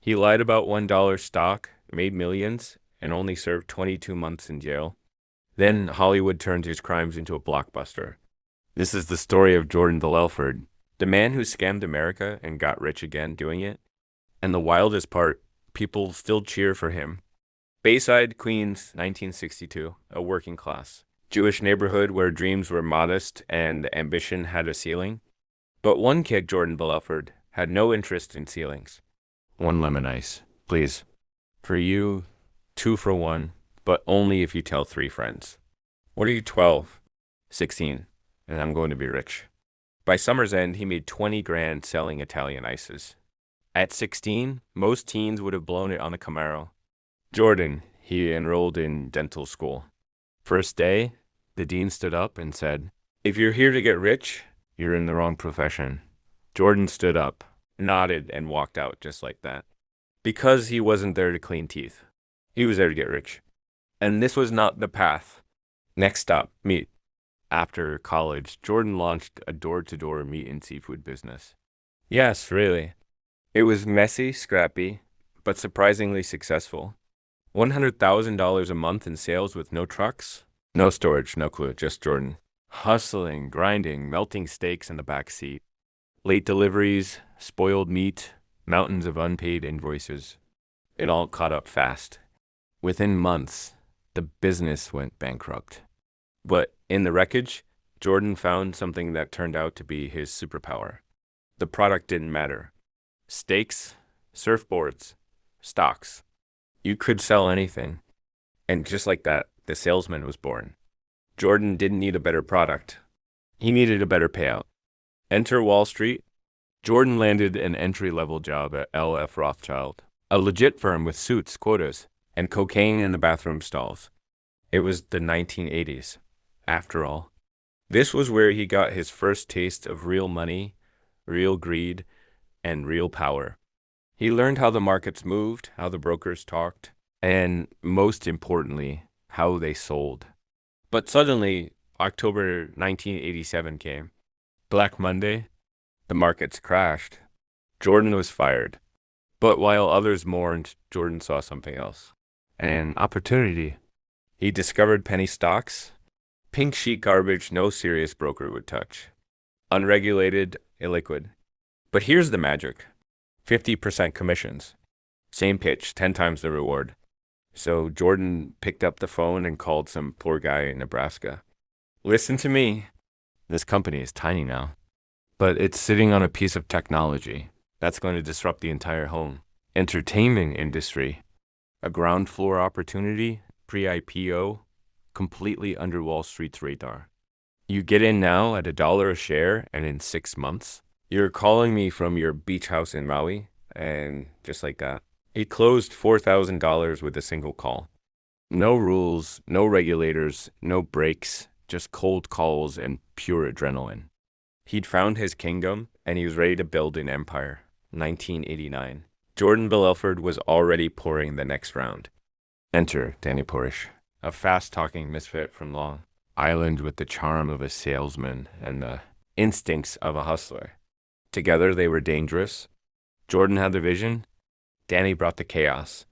He lied about $1 stock, made millions, and only served 22 months in jail. Then Hollywood turned his crimes into a blockbuster. This is the story of Jordan Belfort, the man who scammed America and got rich again doing it. And the wildest part, people still cheer for him. Bayside, Queens, 1962, a working class Jewish neighborhood where dreams were modest and ambition had a ceiling. But one kid, Jordan Belfort, had no interest in ceilings. One lemon ice, please. For you, 2 for 1, but only if you tell 3 friends. What are you, 12? 16, and I'm going to be rich. By summer's end, he made 20 grand selling Italian ices. At 16, most teens would have blown it on a Camaro. Jordan, he enrolled in dental school. First day, the dean stood up and said, "If you're here to get rich, you're in the wrong profession." Jordan stood up, nodded, and walked out just like that. Because he wasn't there to clean teeth. He was there to get rich. And this was not the path. Next stop, meat. After college, Jordan launched a door-to-door meat and seafood business. Yes, really. It was messy, scrappy, but surprisingly successful. $100,000 a month in sales with no trucks? No storage, no clue, just Jordan. Hustling, grinding, melting steaks in the back seat. Late deliveries, spoiled meat, mountains of unpaid invoices. It all caught up fast. Within months, the business went bankrupt. But in the wreckage, Jordan found something that turned out to be his superpower. The product didn't matter. Steaks, surfboards, stocks. You could sell anything. And just like that, the Salesman was born. Jordan didn't need a better product. He needed a better payout. Enter Wall Street. Jordan landed an entry-level job at L.F. Rothschild, a legit firm with suits, quotas, and cocaine in the bathroom stalls. It was the 1980s, after all. This was where he got his first taste of real money, real greed, and real power. He learned how the markets moved, how the brokers talked, and most importantly, how they sold. But suddenly, October 1987 came. Black Monday, the markets crashed. Jordan was fired. But while others mourned, Jordan saw something else. An opportunity. He discovered penny stocks, pink sheet garbage no serious broker would touch. Unregulated, illiquid. But here's the magic. 50% commissions. Same pitch, 10 times the reward. So Jordan picked up the phone and called some poor guy in Nebraska. Listen to me. This company is tiny now, but it's sitting on a piece of technology that's going to disrupt the entire home entertainment industry. A ground floor opportunity, pre-IPO, completely under Wall Street's radar. You get in now at $1 a share, and in 6 months, you're calling me from your beach house in Maui, and just like that. He closed $4,000 with a single call. No rules, no regulators, no breaks, just cold calls and pure adrenaline. He'd found his kingdom, and he was ready to build an empire. 1989. Jordan Belfort was already pouring the next round. Enter Danny Porish, a fast-talking misfit from Long Island with the charm of a salesman and the instincts of a hustler. Together they were dangerous. Jordan had the vision. Danny brought the chaos.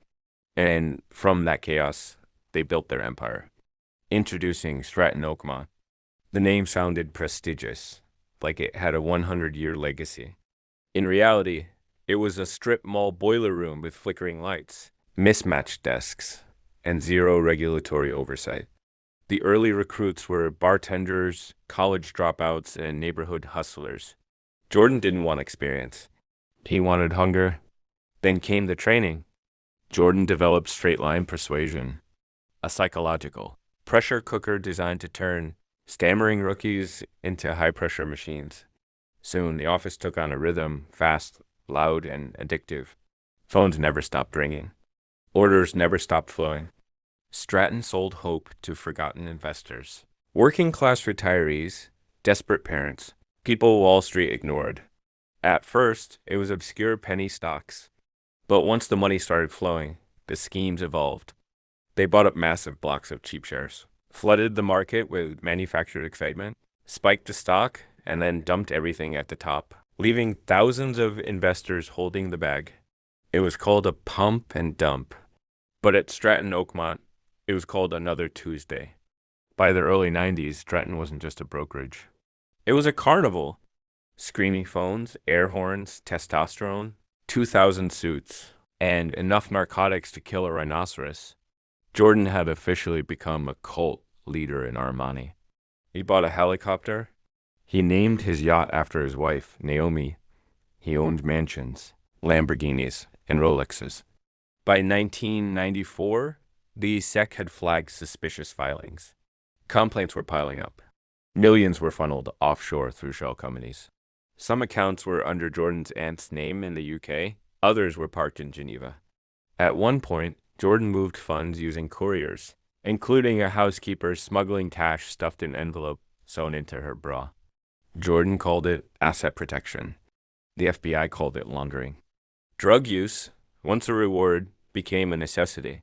And from that chaos, they built their empire. Introducing Stratton Oakmont. The name sounded prestigious, like it had a 100-year legacy. In reality, it was a strip mall boiler room with flickering lights, mismatched desks, and zero regulatory oversight. The early recruits were bartenders, college dropouts, and neighborhood hustlers. Jordan didn't want experience. He wanted hunger. Then came the training. Jordan developed straight-line persuasion, a psychological pressure cooker designed to turn stammering rookies into high-pressure machines. Soon, the office took on a rhythm, fast, loud, and addictive. Phones never stopped ringing. Orders never stopped flowing. Stratton sold hope to forgotten investors. Working-class retirees, desperate parents, people Wall Street ignored. At first, it was obscure penny stocks. But once the money started flowing, the schemes evolved. They bought up massive blocks of cheap shares, flooded the market with manufactured excitement, spiked the stock, and then dumped everything at the top, leaving thousands of investors holding the bag. It was called a pump and dump. But at Stratton Oakmont, it was called Another Tuesday. By the early 90s, Stratton wasn't just a brokerage. It was a carnival. Screaming phones, air horns, testosterone, 2,000 suits, and enough narcotics to kill a rhinoceros. Jordan had officially become a cult leader in Armani. He bought a helicopter. He named his yacht after his wife, Naomi. He owned mansions, Lamborghinis, and Rolexes. By 1994, the SEC had flagged suspicious filings. Complaints were piling up. Millions were funneled offshore through shell companies. Some accounts were under Jordan's aunt's name in the UK. Others were parked in Geneva. At one point, Jordan moved funds using couriers, including a housekeeper smuggling cash stuffed in envelope sewn into her bra. Jordan called it asset protection. The FBI called it laundering. Drug use, once a reward, became a necessity.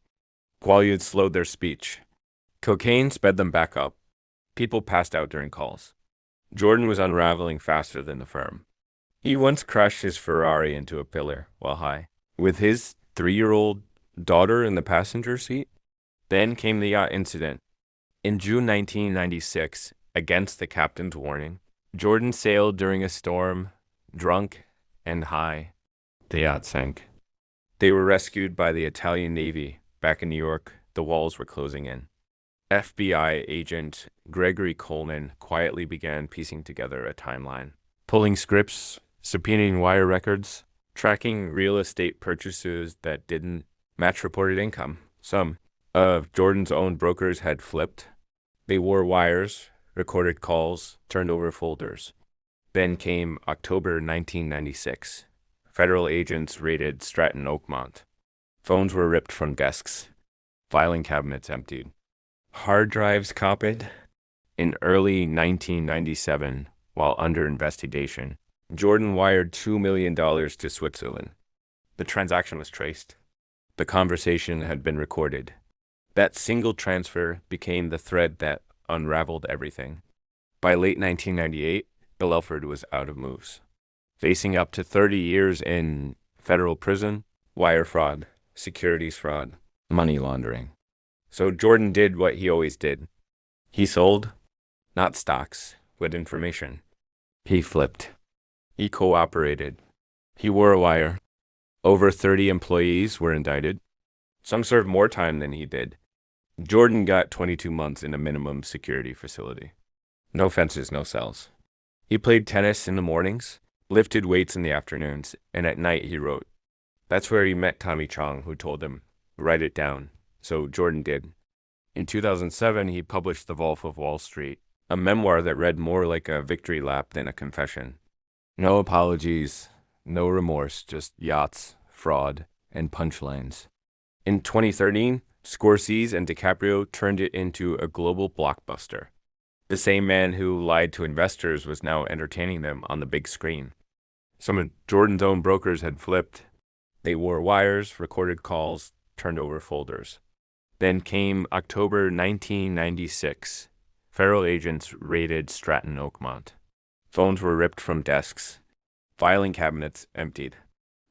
Quaaludes slowed their speech. Cocaine sped them back up. People passed out during calls. Jordan was unraveling faster than the firm. He once crashed his Ferrari into a pillar while high, with his 3-year-old daughter in the passenger seat. Then came the yacht incident. In June 1996, against the captain's warning, Jordan sailed during a storm, drunk and high. The yacht sank. They were rescued by the Italian Navy. Back in New York, the walls were closing in. FBI agent Gregory Coleman quietly began piecing together a timeline, pulling scripts, subpoenaing wire records, tracking real estate purchases that didn't match reported income. Some of Jordan's own brokers had flipped. They wore wires, recorded calls, turned over folders. Then came October 1996. Federal agents raided Stratton Oakmont. Phones were ripped from desks. Filing cabinets emptied. Hard drives copied. In early 1997, while under investigation, Jordan wired $2 million to Switzerland. The transaction was traced. The conversation had been recorded. That single transfer became the thread that unraveled everything. By late 1998, Belfort was out of moves, facing up to 30 years in federal prison, wire fraud, securities fraud, money laundering. So Jordan did what he always did. He sold, not stocks, but information. He flipped. He cooperated. He wore a wire. Over 30 employees were indicted. Some served more time than he did. Jordan got 22 months in a minimum security facility. No fences, no cells. He played tennis in the mornings, lifted weights in the afternoons, and at night he wrote. That's where he met Tommy Chong, who told him, write it down. So Jordan did. In 2007, he published The Wolf of Wall Street, a memoir that read more like a victory lap than a confession. No apologies, no remorse, just yachts, fraud, and punchlines. In 2013, Scorsese and DiCaprio turned it into a global blockbuster. The same man who lied to investors was now entertaining them on the big screen. Some of Jordan's own brokers had flipped. They wore wires, recorded calls, turned over folders. Then came October 1996. Federal agents raided Stratton Oakmont. Phones were ripped from desks. Filing cabinets emptied.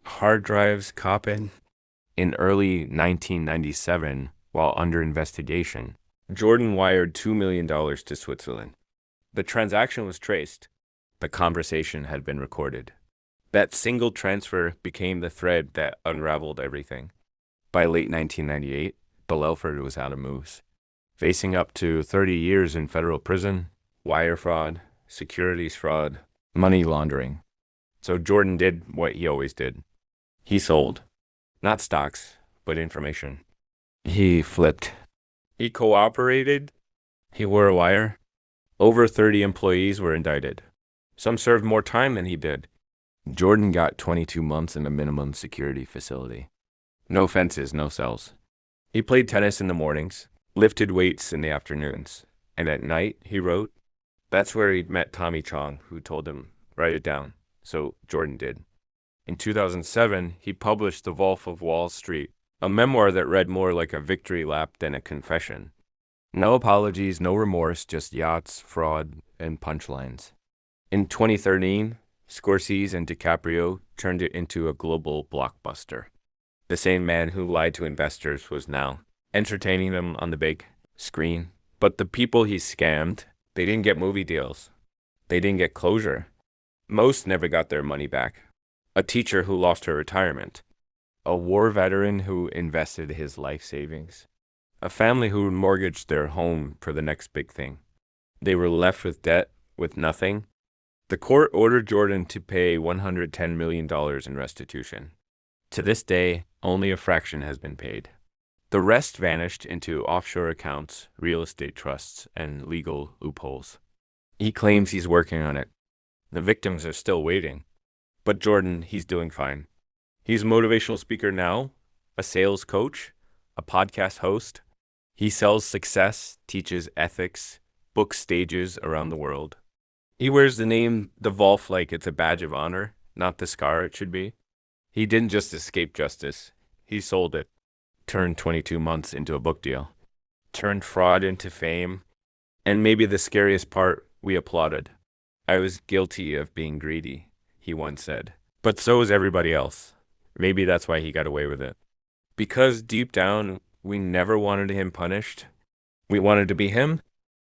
Hard drives copied. In early 1997, while under investigation, Jordan wired $2 million to Switzerland. The transaction was traced. The conversation had been recorded. That single transfer became the thread that unraveled everything. By late 1998, Belfort was out of moves, facing up to 30 years in federal prison, wire fraud, securities fraud, money laundering. So Jordan did what he always did. He sold, not stocks, but information. He flipped. He cooperated. He wore a wire. Over 30 employees were indicted. Some served more time than he did. Jordan got 22 months in a minimum security facility. No fences, no cells. He played tennis in the mornings, lifted weights in the afternoons, and at night, he wrote. That's where he'd met Tommy Chong, who told him, write it down. So Jordan did. In 2007, he published The Wolf of Wall Street, a memoir that read more like a victory lap than a confession. No apologies, no remorse, just yachts, fraud, and punchlines. In 2013, Scorsese and DiCaprio turned it into a global blockbuster. The same man who lied to investors was now entertaining them on the big screen. But the people he scammed, they didn't get movie deals. They didn't get closure. Most never got their money back. A teacher who lost her retirement. A war veteran who invested his life savings. A family who mortgaged their home for the next big thing. They were left with debt, with nothing. The court ordered Jordan to pay $110 million in restitution. To this day, only a fraction has been paid. The rest vanished into offshore accounts, real estate trusts, and legal loopholes. He claims he's working on it. The victims are still waiting. But Jordan, he's doing fine. He's a motivational speaker now, a sales coach, a podcast host. He sells success, teaches ethics, books stages around the world. He wears the name The Wolf like it's a badge of honor, not the scar it should be. He didn't just escape justice. He sold it. Turned 22 months into a book deal. Turned fraud into fame. And maybe the scariest part, we applauded. I was guilty of being greedy, he once said. But so is everybody else. Maybe that's why he got away with it. Because deep down, we never wanted him punished. We wanted to be him,